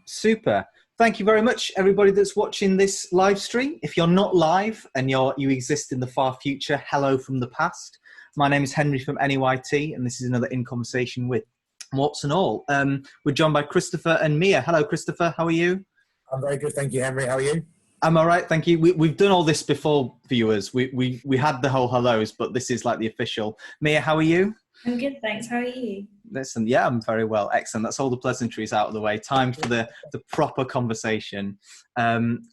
Super. Thank you very much, everybody that's watching this live stream. If you're not live and you exist in the far future, hello from the past. My name is Henry from NAYT, and this is another In Conversation with Warts and All. We're joined by Christopher and Mia. Hello, Christopher. How are you? I'm very good, thank you, Henry. How are you? I'm all right, thank you. We've done all this before, viewers. We had the whole hellos, but this is like the official. Mia, how are you? I'm good, thanks. How are you? Listen, yeah, I'm very well. Excellent. That's all the pleasantries out of the way. Time for the proper conversation.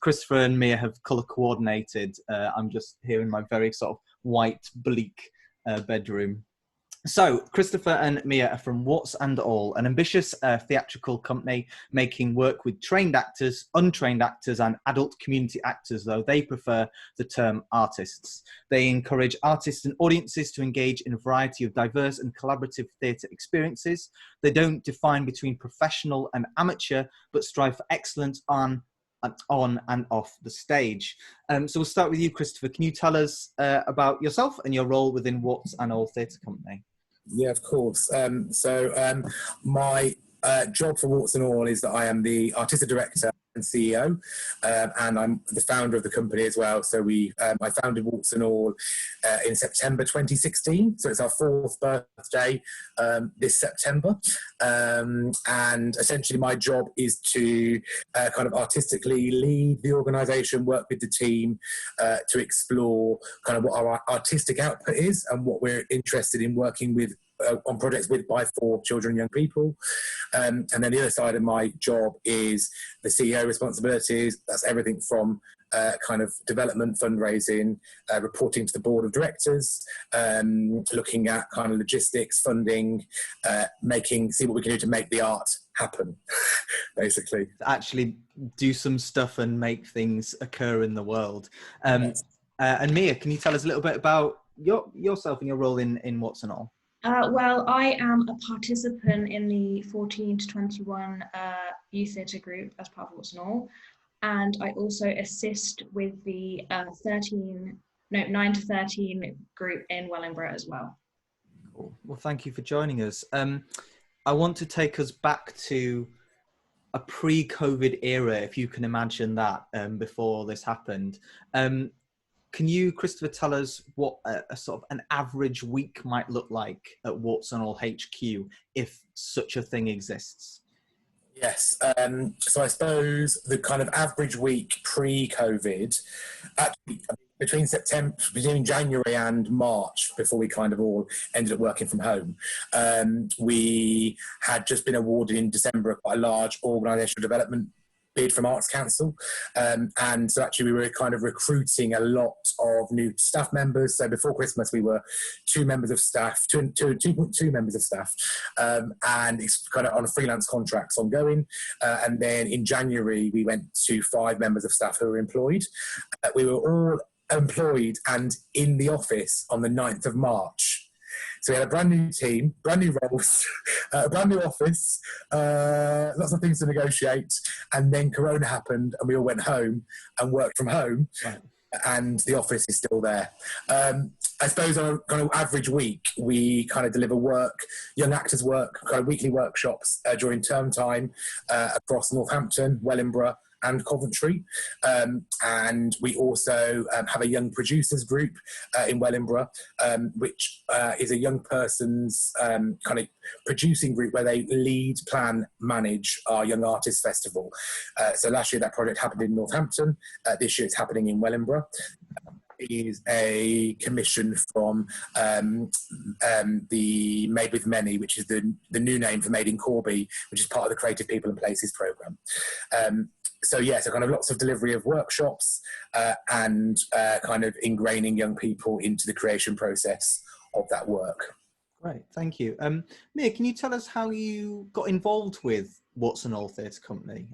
Christopher and Mia have colour coordinated. I'm just here in my very sort of white, bleak bedroom. So, Christopher and Mia are from Warts and All, an ambitious theatrical company making work with trained actors, untrained actors and adult community actors, though they prefer the term artists. They encourage artists and audiences to engage in a variety of diverse and collaborative theatre experiences. They don't define between professional and amateur, but strive for excellence on and off the stage. So we'll start with you, Christopher. Can you tell us about yourself and your role within Warts and All Theatre Company? Yeah, of course. My job for Warts and All is that I am the artistic director and CEO, and I'm the founder of the company as well. So I founded Warts and All in September 2016. So it's our 4th birthday this September. And essentially my job is to kind of artistically lead the organisation, work with the team to explore kind of what our artistic output is and what we're interested in working with on projects by for children and young people. And then the other side of my job is the CEO responsibilities. That's everything from kind of development, fundraising, reporting to the board of directors, looking at kind of logistics, funding, see what we can do to make the art happen, basically. Actually do some stuff and make things occur in the world. And Mia, can you tell us a little bit about yourself and your role in Warts and All? Well, I am a participant in the 14 to 21 youth theatre group as part of Warts and All, and I also assist with the 9 to 13 group in Wellingborough as well. Cool. Well, thank you for joining us. I want to take us back to a pre-COVID era, if you can imagine that, before this happened. Can you, Christopher, tell us what a sort of an average week might look like at Warts and All HQ, if such a thing exists? Yes. So I suppose the kind of average week pre-COVID, actually between January and March, before we kind of all ended up working from home, we had just been awarded in December quite a large organisational development bid from Arts Council, and so actually we were kind of recruiting a lot of new staff members. So before Christmas we were two members of staff, two members of staff, and it's kind of on freelance contracts ongoing, and then in January we went to 5 members of staff who were employed. We were all employed and in the office on the 9th of March. So we had a brand new team, brand new roles, a brand new office, lots of things to negotiate, and then Corona happened and we all went home and worked from home, right. And the office is still there. I suppose on a kind of average week, we kind of deliver young actors work, kind of weekly workshops during term time across Northampton, Wellingborough, and Coventry, and we also have a young producers group in Wellingborough, which is a young person's kind of producing group where they lead, plan, manage our Young Artists Festival. So last year that project happened in Northampton. This year it's happening in Wellingborough. Is a commission from the Made with Many, which is the new name for Made in Corby, which is part of the Creative People and Places programme. So kind of lots of delivery of workshops and kind of ingraining young people into the creation process of that work. Great, thank you. Mia, can you tell us how you got involved with Warts and All Theatre Company?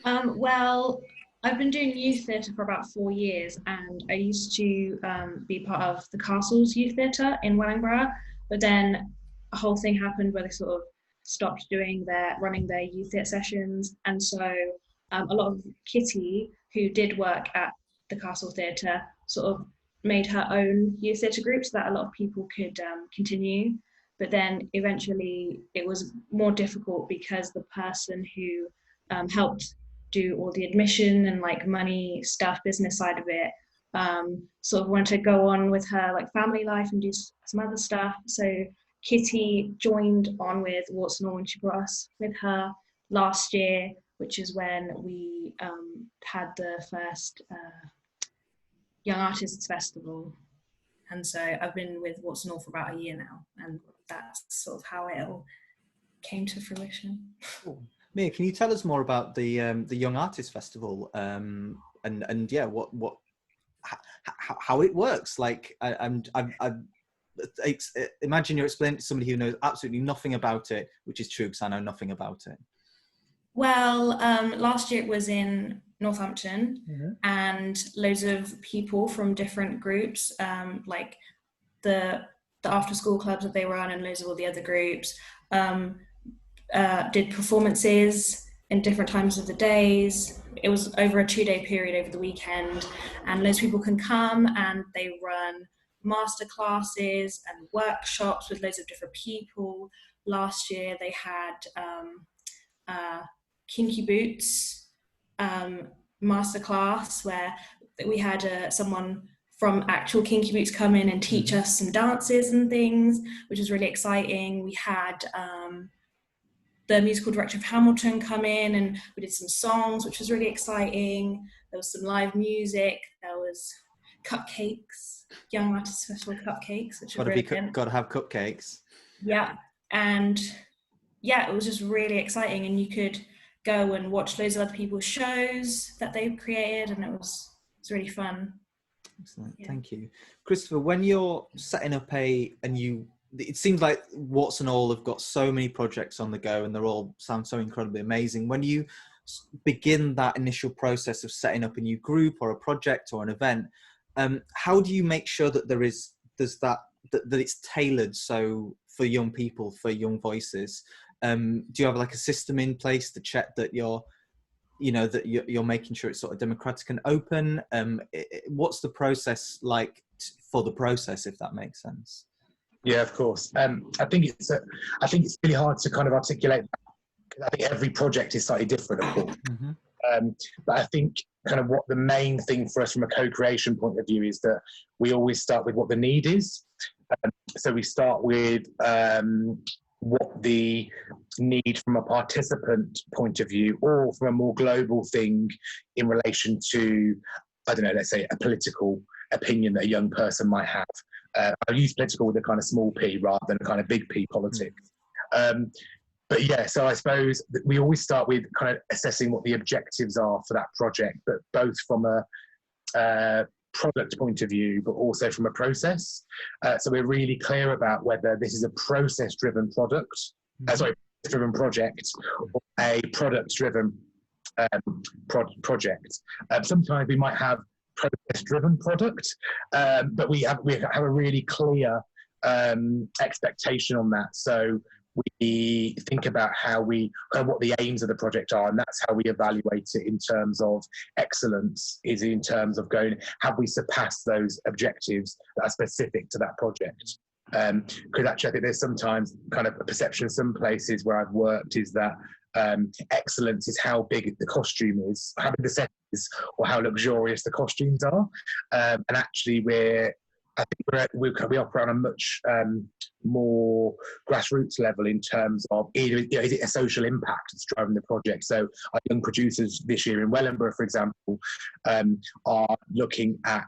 Well, I've been doing youth theatre for about 4 years, and I used to be part of the Castle's Youth Theatre in Wellingborough, but then a whole thing happened where they sort of stopped running their youth theatre sessions, and so a lot of Kitty, who did work at the Castle Theatre, sort of made her own youth theatre group so that a lot of people could continue. But then eventually it was more difficult because the person who helped do all the admission and like money stuff, business side of it. Sort of wanted to go on with her like family life and do some other stuff. So Kitty joined on with Warts and All when she brought us with her last year, which is when we had the first Young Artists Festival. And so I've been with Warts and All for about a year now, and that's sort of how it all came to fruition. Cool. Mia, can you tell us more about the Young Artists Festival, and yeah, how it works? Like, imagine you're explaining to somebody who knows absolutely nothing about it, which is true because I know nothing about it. Well, last year it was in Northampton, Mm-hmm. and loads of people from different groups, like the after school clubs that they run and loads of all the other groups, did performances in different times of the days. It was over a 2-day period over the weekend, and loads of people can come, and they run master classes and workshops with loads of different people. Last year they had Kinky Boots masterclass, where we had someone from actual Kinky Boots come in and teach us some dances and things, which was really exciting. We had the musical director of Hamilton come in, and we did some songs, which was really exciting. There was some live music. There was cupcakes, Young Artists Festival cupcakes, which was brilliant. Got to have cupcakes. Yeah, and yeah, it was just really exciting, and you could go and watch loads of other people's shows that they've created, and it was really fun. Excellent. Yeah. Thank you. Christopher, when you're setting up it seems like Warts and All have got so many projects on the go, and they all sound so incredibly amazing. When you begin that initial process of setting up a new group or a project or an event, how do you make sure that that it's tailored so for young people, for young voices? Do you have like a system in place to check that you're making sure it's sort of democratic and open? What's the process like for the process, if that makes sense? Yeah, of course. I think it's really hard to kind of articulate that, because I think every project is slightly different, of course. Mm-hmm. But I think kind of what the main thing for us from a co-creation point of view is that we always start with what the need is. So we start with what the need from a participant point of view, or from a more global thing in relation to, I don't know, let's say a political opinion that a young person might have. I use political with a kind of small p rather than a kind of big P politics. But yeah, so I suppose that we always start with kind of assessing what the objectives are for that project, but both from a product point of view, but also from a process. So we're really clear about whether this is a process-driven driven project, or a product-driven project. Sometimes we might have process-driven product, but we have a really clear expectation on that. So we think about what the aims of the project are, and that's how we evaluate it in terms of excellence, is in terms of have we surpassed those objectives that are specific to that project? Because actually I think there's sometimes kind of a perception in some places where I've worked is that excellence is how big the costume is, how big the set is, or how luxurious the costumes are. And actually I think we operate on a much more grassroots level in terms of either, is it a social impact that's driving the project? So our young producers this year in Wellingborough, for example, are looking at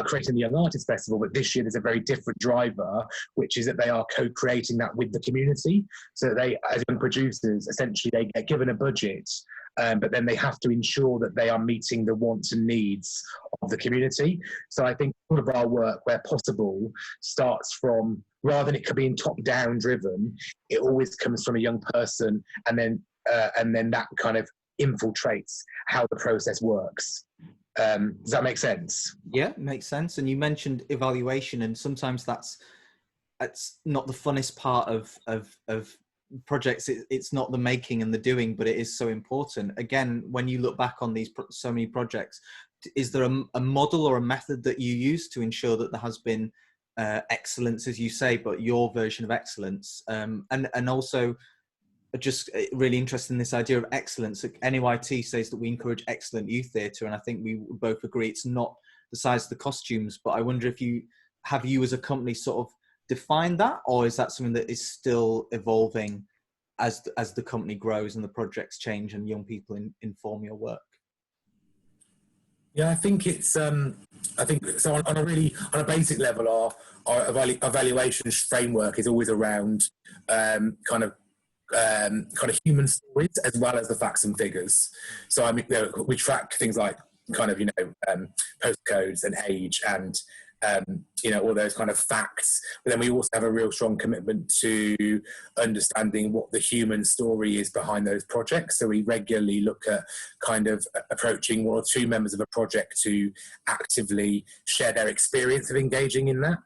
creating the Young Artists Festival, but this year there's a very different driver, which is that they are co-creating that with the community. So they, as young producers, essentially they get given a budget, but then they have to ensure that they are meeting the wants and needs of the community. So I think all of our work, where possible, starts from, rather than it could be top-down driven, it always comes from a young person, and then that kind of infiltrates how the process works. Does that make sense? Yeah, it makes sense. And you mentioned evaluation, and sometimes that's not the funnest part of projects. It's not the making and the doing, but it is so important. Again, when you look back on these so many projects, is there a model or a method that you use to ensure that there has been excellence, as you say, but your version of excellence? And also, just really interested in this idea of excellence. NAYT says that we encourage excellent youth theatre, and I think we both agree it's not the size of the costumes, but I wonder if you as a company sort of defined that, or is that something that is still evolving as the company grows and the projects change and young people inform your work? Yeah, I think it's. I think so. On a basic level, our evaluation framework is always around kind of human stories as well as the facts and figures. So I mean, we track things like kind of postcodes and age and all those kind of facts. But then we also have a real strong commitment to understanding what the human story is behind those projects. So we regularly look at kind of approaching one or two members of a project to actively share their experience of engaging in that.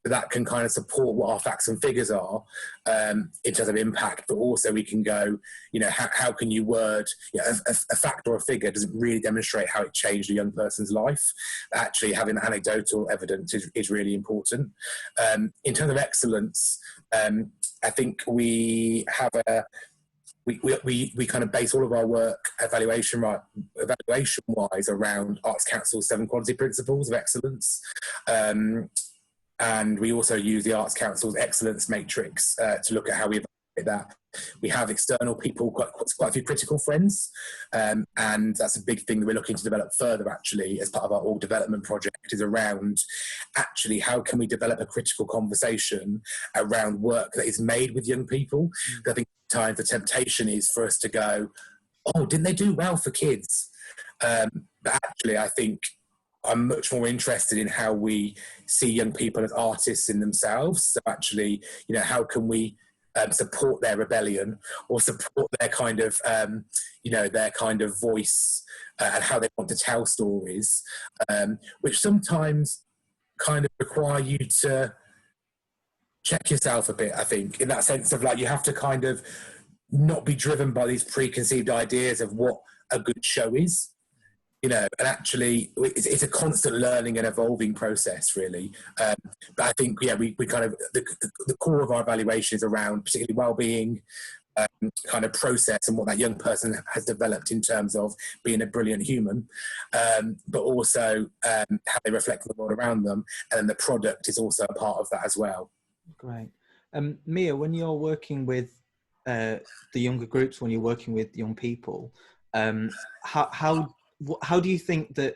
That can kind of support what our facts and figures are in terms of impact, but also we can go, how can you word a fact or a figure doesn't really demonstrate how it changed a young person's life. Actually, having anecdotal evidence is really important. In terms of excellence, I think we have we kind of base all of our work evaluation-wise around Arts Council's 7 quality principles of excellence. And we also use the Arts Council's excellence matrix to look at how we evaluate that. We have external people, quite a few critical friends, and that's a big thing that we're looking to develop further, actually, as part of our org development project, is around actually how can we develop a critical conversation around work that is made with young people. I think sometimes the temptation is for us to go, oh, didn't they do well for kids? But actually, I think I'm much more interested in how we see young people as artists in themselves. So actually, how can we support their rebellion or support their kind of, voice and how they want to tell stories, which sometimes kind of require you to check yourself a bit, I think, in that sense of like, you have to kind of not be driven by these preconceived ideas of what a good show is. And actually, it's a constant learning and evolving process, really. But I think, we kind of, the core of our evaluation is around particularly well-being, kind of process and what that young person has developed in terms of being a brilliant human, but also how they reflect on the world around them. And then the product is also a part of that as well. Great. Mia, when you're working with the younger groups, when you're working with young people, how do you think that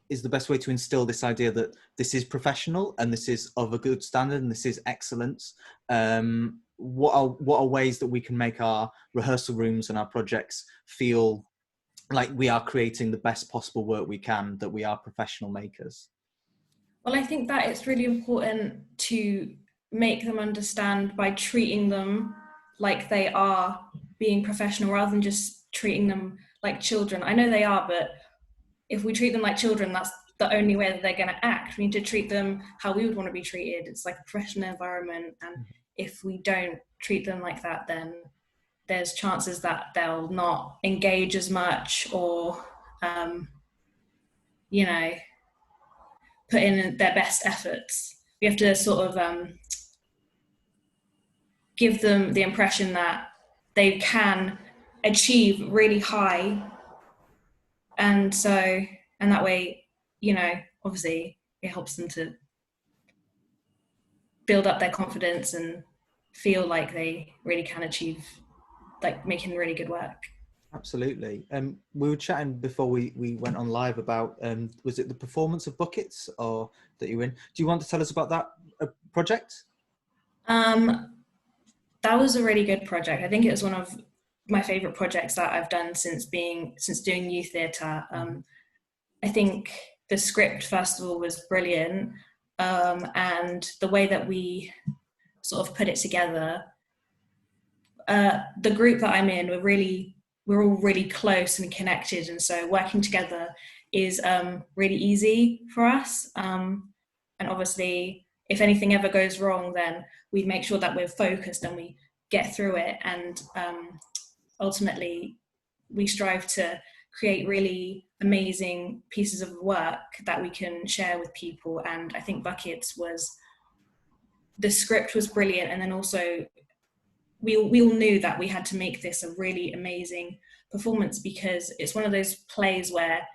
is the best way to instill this idea that this is professional and this is of a good standard and this is excellence? What are ways that we can make our rehearsal rooms and our projects feel like we are creating the best possible work we can, that we are professional makers? Well, I think that it's really important to make them understand by treating them like they are being professional rather than just treating them like children. I know they are, but if we treat them like children, that's the only way that they're going to act. We need to treat them how we would want to be treated. It's like a professional environment, and if we don't treat them like that, then there's chances that they'll not engage as much or put in their best efforts. We have to sort of give them the impression that they can achieve really high, and that way, obviously it helps them to build up their confidence and feel like they really can achieve, like, making really good work. Absolutely. We were chatting before we went on live about, was it the performance of buckets or that you were in? Do you want to tell us about that project? That was a really good project. I think it was one of my favourite projects that I've done since doing youth theatre. I think the script, first of all, was brilliant, and the way that we sort of put it together. The group that I'm in, we're all really close and connected, and so working together is really easy for us. And obviously, if anything ever goes wrong, then we make sure that we're focused and we get through it. And ultimately, we strive to create really amazing pieces of work that we can share with people. And I think Buckets the script was brilliant, and then also we all knew that we had to make this a really amazing performance, because it's one of those plays where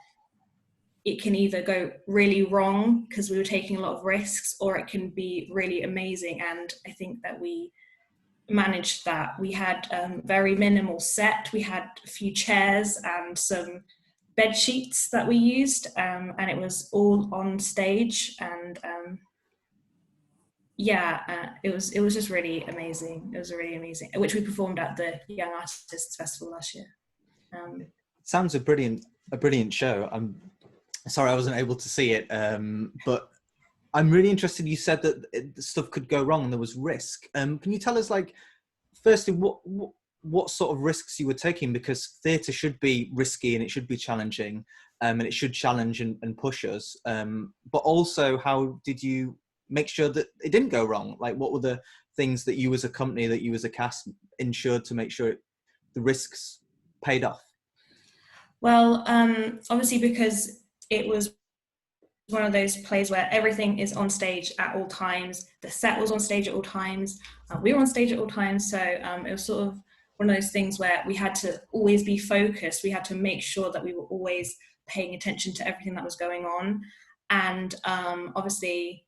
it can either go really wrong because we were taking a lot of risks, or it can be really amazing. And I think that we managed that. We had very minimal set. We had a few chairs and some bed sheets that we used, and it was all on stage. And it was just really amazing. It was really amazing, which we performed at the Young Artists Festival last year. Sounds a brilliant show. I'm sorry I wasn't able to see it, but I'm really interested. You said that stuff could go wrong and there was risk. Can you tell us, like, firstly, what sort of risks you were taking? Because theatre should be risky and it should be challenging, and it should challenge and push us. But also, how did you make sure that it didn't go wrong? Like, what were the things that you as a company, that you as a cast ensured to make sure the risks paid off? Well, obviously, because it was one of those plays where everything is on stage at all times. The set was on stage at all times. We were on stage at all times. So it was sort of one of those things where we had to always be focused. We had to make sure that we were always paying attention to everything that was going on. And obviously,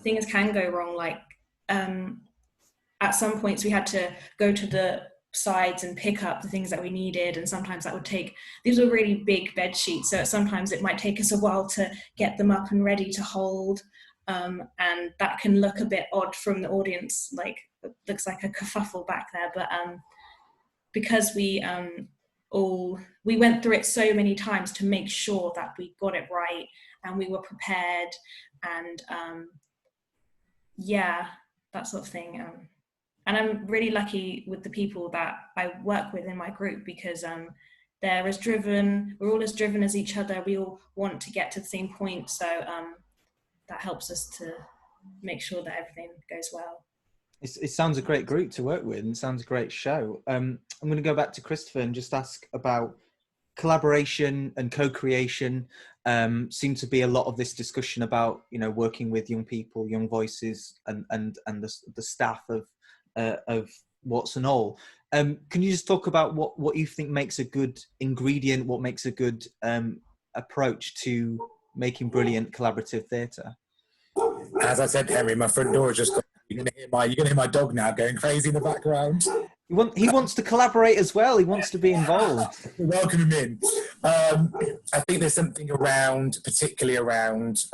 things can go wrong. Like at some points, we had to go to the sides and pick up the things that we needed, and sometimes that would take, these were really big bed sheets, so sometimes it might take us a while to get them up and ready to hold, and that can look a bit odd from the audience, like it looks like a kerfuffle back there, but because we went through it so many times to make sure that we got it right and we were prepared, and that sort of thing. And I'm really lucky with the people that I work with in my group, because they're as driven, we're all as driven as each other. We all want to get to the same point. So that helps us to make sure that everything goes well. It sounds a great group to work with, and it sounds a great show. I'm going to go back to Christopher and just ask about collaboration and co-creation. Seem to be a lot of this discussion about, working with young people, young voices, and the staff of Warts and All. Can you just talk about what you think makes a good ingredient, what makes a good approach to making brilliant collaborative theatre? As I said, Henry, my front door is just gone. You're gonna hear my dog now going crazy in the background. He wants to collaborate as well. He wants to be involved. Welcome him in. I think there's something particularly around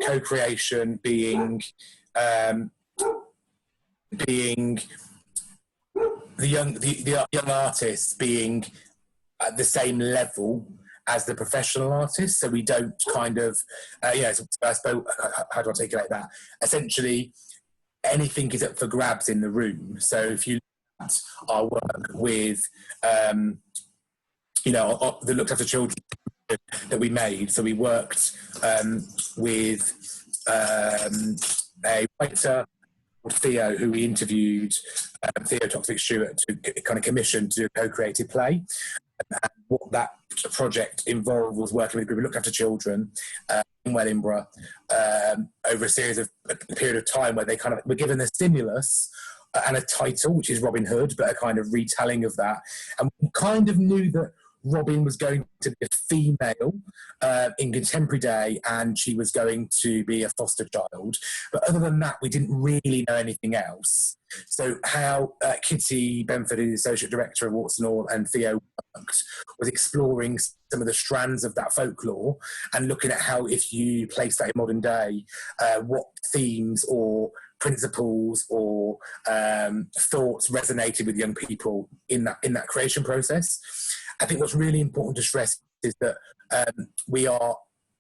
co-creation being the young artists being at the same level as the professional artists, so we don't kind of so I suppose, how do I articulate that? Essentially, anything is up for grabs in the room. So if you look at our work with that looked after children that we made, so we worked with a writer, Theo, who we interviewed, Theo Toxic-Stewart, to kind of commission to do a co-created play. And what that project involved was working with a group who looked after children in Wellingborough over a period of time where they kind of were given a stimulus and a title, which is Robin Hood, but a kind of retelling of that. And we kind of knew that Robin was going to be a female in contemporary day, and she was going to be a foster child. But other than that, we didn't really know anything else. So how Kitty Benford, who's the Associate Director of Warts and All, and Theo worked, was exploring some of the strands of that folklore and looking at how, if you place that in modern day, what themes or principles or thoughts resonated with young people in that creation process. I think what's really important to stress is that we are,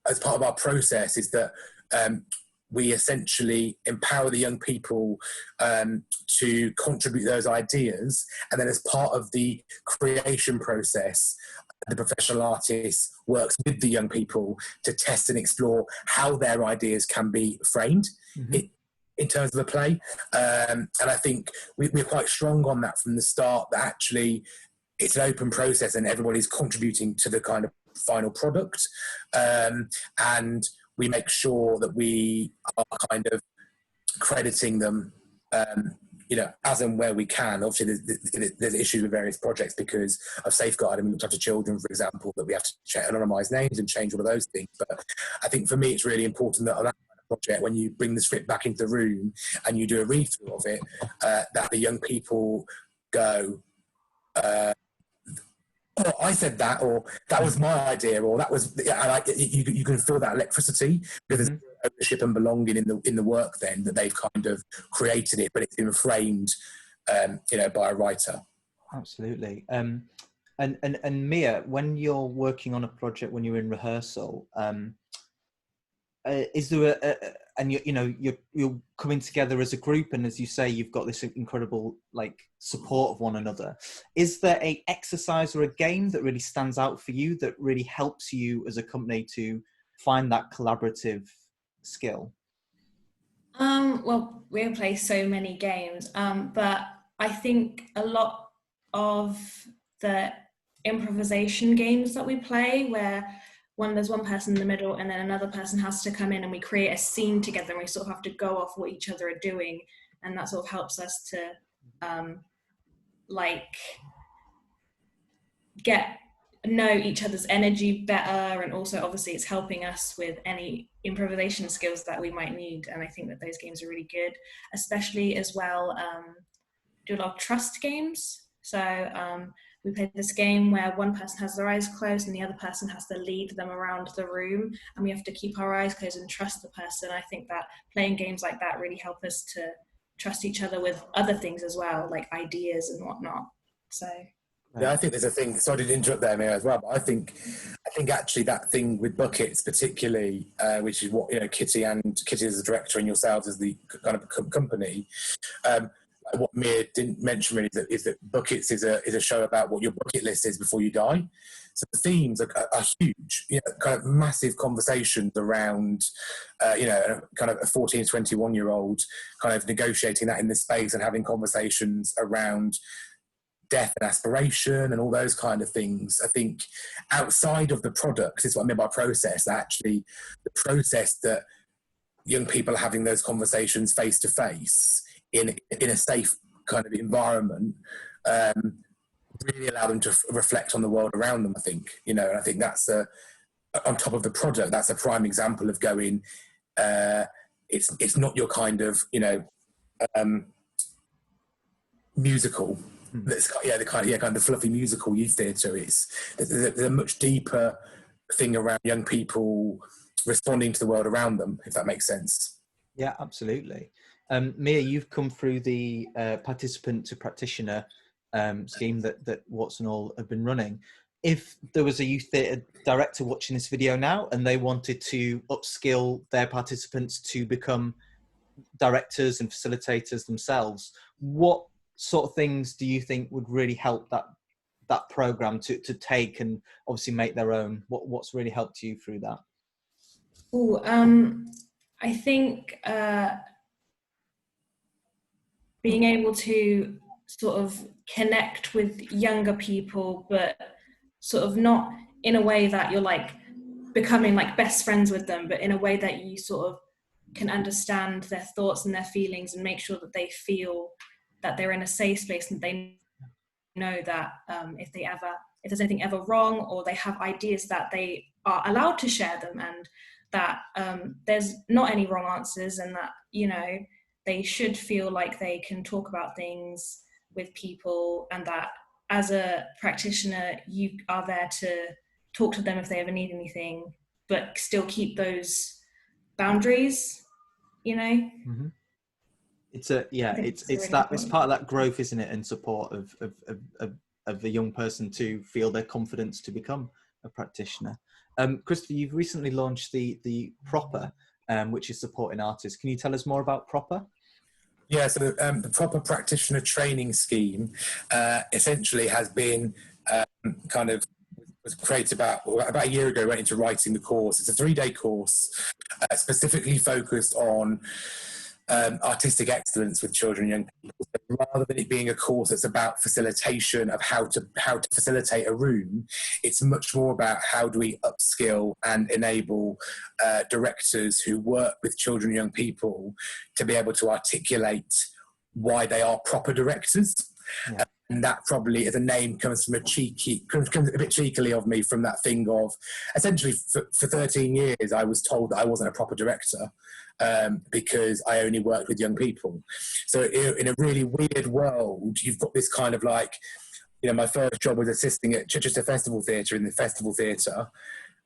as part of our process, is that we essentially empower the young people to contribute those ideas, and then as part of the creation process, the professional artist works with the young people to test and explore how their ideas can be framed in terms of the play. And I think we're quite strong on that from the start, that actually it's an open process and everybody's contributing to the kind of final product. And we make sure that we are kind of crediting them as and where we can. Obviously, there's issues with various projects because of safeguarding. We looked after children, for example, that we have to anonymise names and change all of those things. But I think for me, it's really important that on that kind of project, when you bring the script back into the room and you do a read-through of it, that the young people go, oh, I said that, or that was my idea, or that was, you can feel that electricity because there's ownership and belonging in the work then that they've kind of created it, but it's been framed, by a writer. Absolutely. And Mia, when you're working on a project, when you're in rehearsal, is there you're coming together as a group, and as you say, you've got this incredible support of one another. Is there a exercise or a game that really stands out for you that really helps you as a company to find that collaborative skill? Well, we play so many games, but I think a lot of the improvisation games that we play, where there's one person in the middle and then another person has to come in and we create a scene together, and we sort of have to go off what each other are doing, and that sort of helps us to know each other's energy better, and also obviously it's helping us with any improvisation skills that we might need. And I think that those games are really good, especially as well do a lot of trust games. So we played this game where one person has their eyes closed and the other person has to lead them around the room, and we have to keep our eyes closed and trust the person. I think that playing games like that really help us to trust each other with other things as well, like ideas and whatnot. So yeah, I think there's a thing. Sorry to interrupt there, Mia, as well. But I think actually that thing with buckets, particularly, which is what Kitty as the director and yourselves as the kind of company. What Mia didn't mention really is that Buckets is a show about what your bucket list is before you die. So the themes are huge, kind of massive conversations around, kind of a 14 to 21-year-old kind of negotiating that in this space and having conversations around death and aspiration and all those kind of things. I think outside of the product, this is what I mean by process, actually the process that young people are having those conversations face to face in a safe kind of environment, really allow them to reflect on the world around them, I think. And I think that's on top of the product, that's a prime example of going, it's not your kind of, musical. That's the kind of the fluffy musical youth theatre is. There's a much deeper thing around young people responding to the world around them, if that makes sense. Yeah, absolutely. Mia, you've come through the participant to practitioner scheme that Warts and All have been running. If there was a youth theatre director watching this video now and they wanted to upskill their participants to become directors and facilitators themselves, what sort of things do you think would really help that program to take and obviously make their own? What's really helped you through that? I think being able to sort of connect with younger people, but sort of not in a way that you're becoming best friends with them, but in a way that you sort of can understand their thoughts and their feelings and make sure that they feel that they're in a safe space and they know that if there's anything ever wrong or they have ideas that they are allowed to share them, and that there's not any wrong answers, and that they should feel like they can talk about things with people, and that as a practitioner you are there to talk to them if they ever need anything, but still keep those boundaries. Mm-hmm. It's part of that growth, isn't it, and support of the young person to feel their confidence to become a practitioner. Christopher, you've recently launched the Proper, which is supporting artists. Can you tell us more about Proper? Yeah, so the Proper Practitioner Training Scheme essentially has been was created about a year ago. Went into writing the course. It's a 3-day course specifically focused on artistic excellence with children and young people. So rather than it being a course that's about facilitation of how to facilitate a room, it's much more about how do we upskill and enable directors who work with children and young people to be able to articulate why they are proper directors. Yeah. And that probably, as a name, comes from comes a bit cheekily of me from that thing of, essentially for 13 years, I was told that I wasn't a proper director because I only worked with young people. So in a really weird world, you've got this kind of like, you know, my first job was assisting at Chichester Festival Theatre in the Festival Theatre,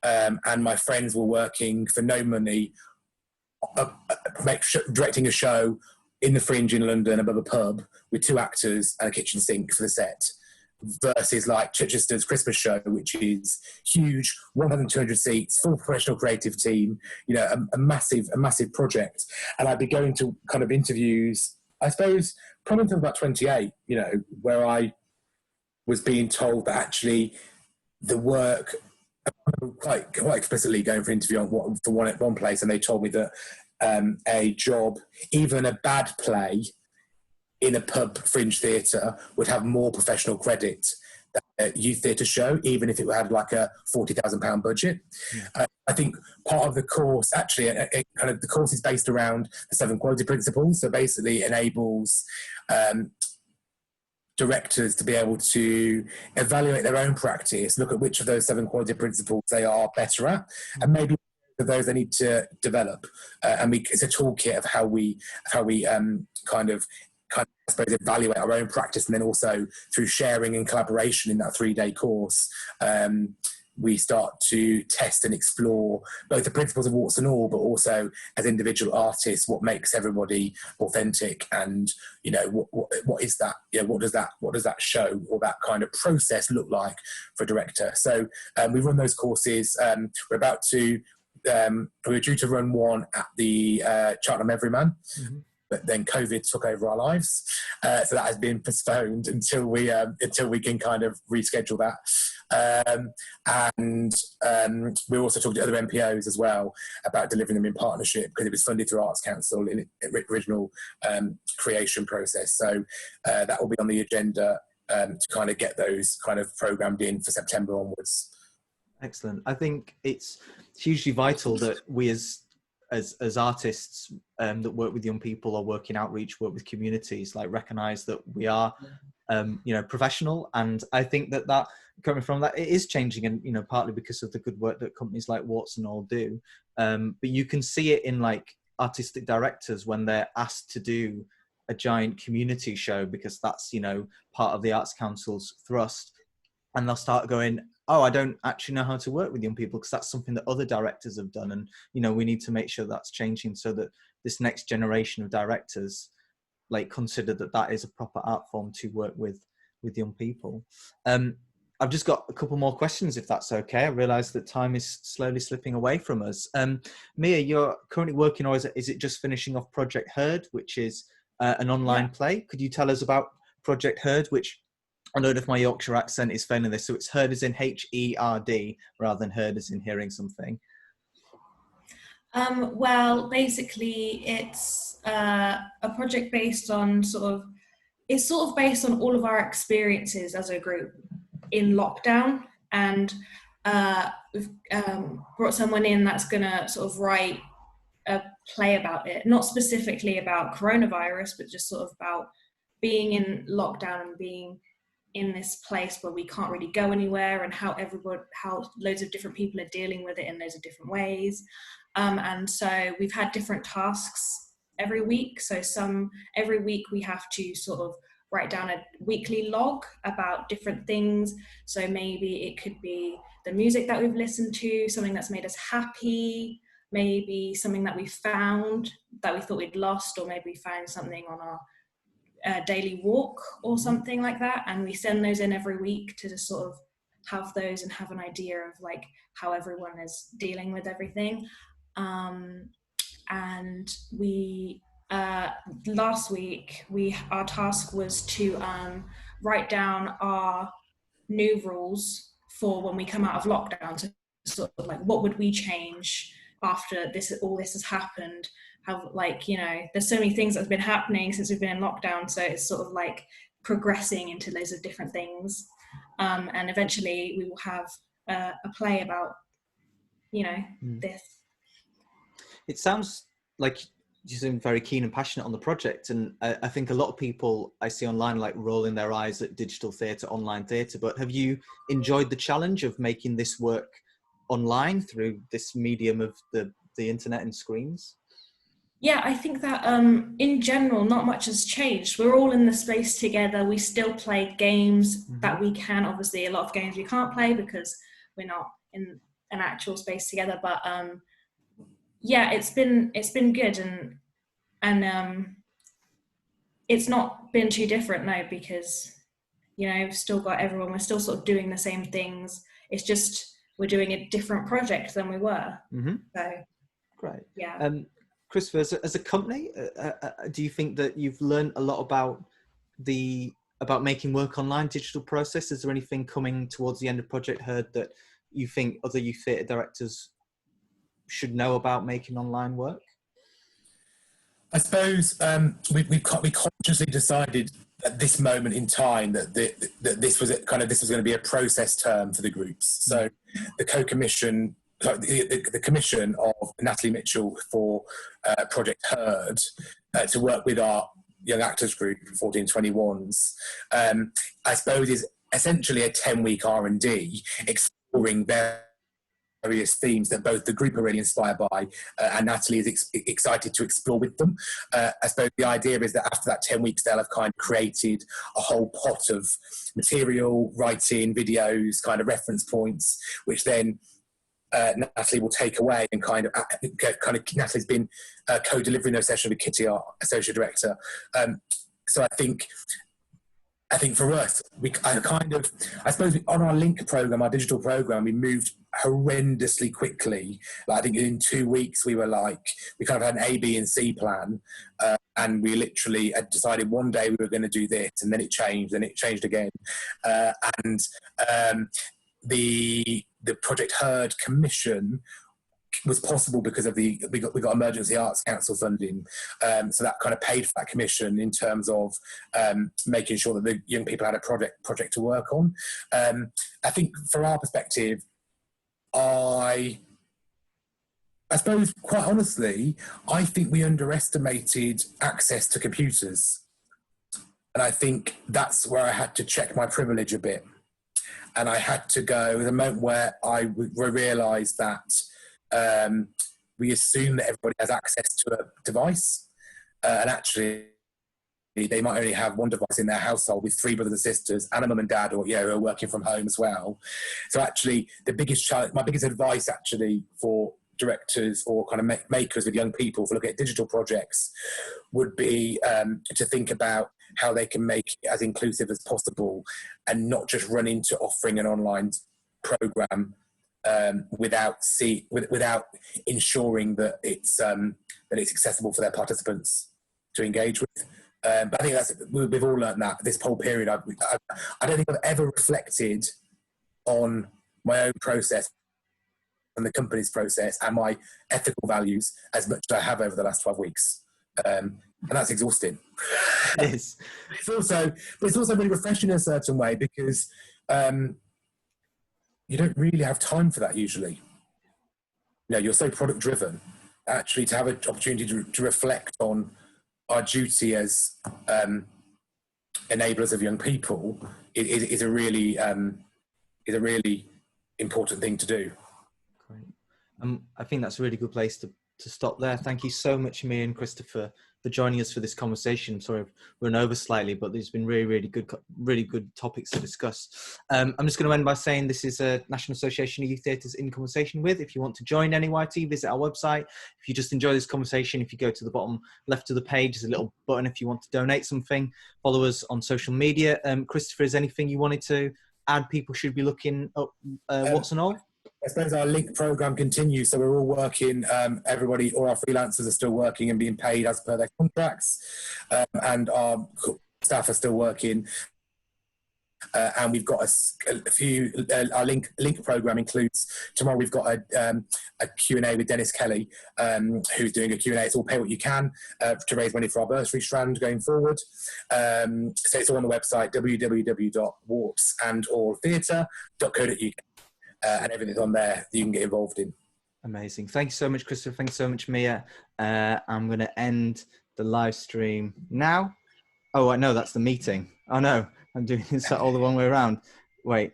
and my friends were working for no money, directing a show in the Fringe in London above a pub with 2 actors and a kitchen sink for the set, versus like Chichester's Christmas show, which is huge, 1,200 seats, full professional creative team, you know, a massive project. And I'd be going to kind of interviews, I suppose, probably until about 28, you know, where I was being told that actually the work, quite explicitly going for interview on one place, and they told me that a job, even a bad play in a pub Fringe theatre, would have more professional credit than a youth theatre show, even if it had like a £40,000 budget. Yeah. I think part of the course, actually, kind of the course is based around the 7 quality principles. So basically enables directors to be able to evaluate their own practice, look at which of those 7 quality principles they are better at, and maybe those they need to develop. And it's a toolkit of how we kind of I suppose evaluate our own practice, and then also through sharing and collaboration in that 3-day course, we start to test and explore both the principles of Warts and All, but also as individual artists, what makes everybody authentic, and you know what is that? You know, what does that show, or that kind of process look like for a director? So we run those courses. We're due to run one at the Cheltenham Everyman. Mm-hmm. But then COVID took over our lives, so that has been postponed until we can kind of reschedule that. And we're also talking to other MPOs as well about delivering them in partnership, because it was funded through Arts Council in the original creation process. So that will be on the agenda to kind of get those kind of programmed in for September onwards. Excellent. I think it's hugely vital that we as artists that work with young people or work in outreach, work with communities, like recognise that we are, you know, professional. And I think that coming from that, it is changing, and, you know, partly because of the good work that companies like Warts and All do. But you can see it in like artistic directors when they're asked to do a giant community show, because that's, you know, part of the Arts Council's thrust. And they'll start going, oh, I don't actually know how to work with young people, because that's something that other directors have done. And, you know, we need to make sure that's changing, so that this next generation of directors, like, consider that is a proper art form to work with young people. I've just got a couple more questions, if that's okay. I realise that time is slowly slipping away from us. Mia, you're currently working, or is it just finishing off Project Herd, which is an online play? Could you tell us about Project Herd, which, I know if my Yorkshire accent is failing this, so it's heard as in H-E-R-D rather than heard as in hearing something. Well, basically, it's a project based on it's based on all of our experiences as a group in lockdown, and we've brought someone in that's going to sort of write a play about it, not specifically about coronavirus, but just sort of about being in lockdown and being in this place where we can't really go anywhere, and how loads of different people are dealing with it in loads of different ways. And so we've had different tasks every week. So every week we have to sort of write down a weekly log about different things. So maybe it could be the music that we've listened to, something that's made us happy, maybe something that we found that we thought we'd lost, or maybe we found something on our daily walk or something like that. And we send those in every week to just sort of have those and have an idea of like how everyone is dealing with everything. And we last week our task was to write down our new rules for when we come out of lockdown. So sort of like, what would we change after all this has happened? How, like, you know, there's so many things that have been happening since we've been in lockdown, so it's sort of like progressing into loads of different things, and eventually we will have a play about, you know, this. It sounds like you seem very keen and passionate on the project, and I think a lot of people I see online like rolling their eyes at digital theatre, online theatre. But have you enjoyed the challenge of making this work online through this medium of the internet and screens? Yeah, I think that in general, not much has changed. We're all in the space together. We still play games that we can. Obviously, a lot of games we can't play because we're not in an actual space together. But yeah, it's been good, and it's not been too different now, because we've still got everyone. We're still sort of doing the same things. It's just we're doing a different project than we were. So great. Yeah. Christopher, as a company, do you think that you've learned a lot about making work online, digital process? Is there anything coming towards the end of Project Herd that you think other youth theatre directors should know about making online work? I suppose we consciously decided at this moment in time that this was going to be a process term for the groups. So the co-commission. The commission of Natalie Mitchell for Project Herd to work with our young actors group, 1421s, I suppose is essentially a 10-week R&D exploring various themes that both the group are really inspired by and Natalie is excited to explore with them. I suppose the idea is that after that 10 weeks, they'll have kind of created a whole pot of material, writing, videos, kind of reference points, which then Natalie will take away and Natalie's been co-delivering those sessions with Kitty, our associate director. So I think for us, I suppose on our link program, our digital program, we moved horrendously quickly. Like, I think in 2 weeks we kind of had an A, B, and C plan, and we literally had decided one day we were going to do this, and then it changed, and it changed again, the Project Herd commission was possible because of we got Emergency Arts Council funding, so that kind of paid for that commission in terms of making sure that the young people had a project to work on. I think from our perspective, I suppose quite honestly, I think we underestimated access to computers, and I think that's where I had to check my privilege a bit. And I had to go, the moment where I realised that we assume that everybody has access to a device, and actually they might only have one device in their household with 3 brothers and sisters and a mum and dad, or who are working from home as well. So actually, the biggest challenge, my biggest advice actually for directors or kind of makers with young people for looking at digital projects would be to think about how they can make it as inclusive as possible and not just run into offering an online program without ensuring that it's accessible for their participants to engage with. But I think we've all learned that this whole period. I don't think I've ever reflected on my own process and the company's process and my ethical values as much as I have over the last 12 weeks. And that's exhausting. It is. It's also really refreshing in a certain way, because you don't really have time for that usually. You're so product driven. Actually, to have an opportunity to reflect on our duty as enablers of young people is a really important thing to do. Great. I think that's a really good place to stop there. Thank you so much, me and Christopher, for joining us for this conversation. Sorry, I've run over slightly, but there's been really good topics to discuss. I'm just going to end by saying this is a National Association of Youth Theatres in conversation with. If you want to join NAYT, visit our website. If you just enjoy this conversation, if you go to the bottom left of the page, there's a little button if you want to donate something. Follow us on social media. Christopher, is anything you wanted to add people should be looking up Warts and All? I suppose our link program continues, so we're all working. Everybody, all our freelancers are still working and being paid as per their contracts, and our staff are still working. And we've got a few. Our link program includes tomorrow. We've got a Q&A with Dennis Kelly, who's doing a Q&A. It's all pay what you can to raise money for our bursary strand going forward. So it's all on the website www.wartsandalltheatre.co.uk. And everything's on there that you can get involved in. Amazing. Thank you so much, Christopher. Thank you so much, Mia. I'm going to end the live stream now. Oh, I know that's the meeting. Oh no, I'm doing this all the wrong way around. Wait.